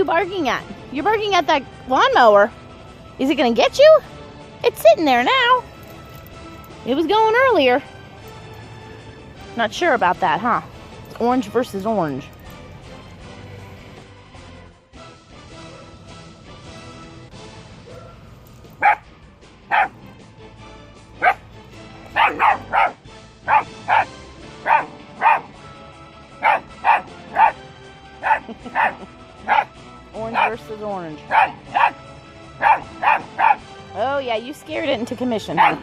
you barking at? You're barking at that lawnmower. Is it going to get you? It's sitting there now. It was going earlier. Not sure about that, huh? It's orange versus orange. Orange versus orange. Oh yeah, you scared it into commission, huh?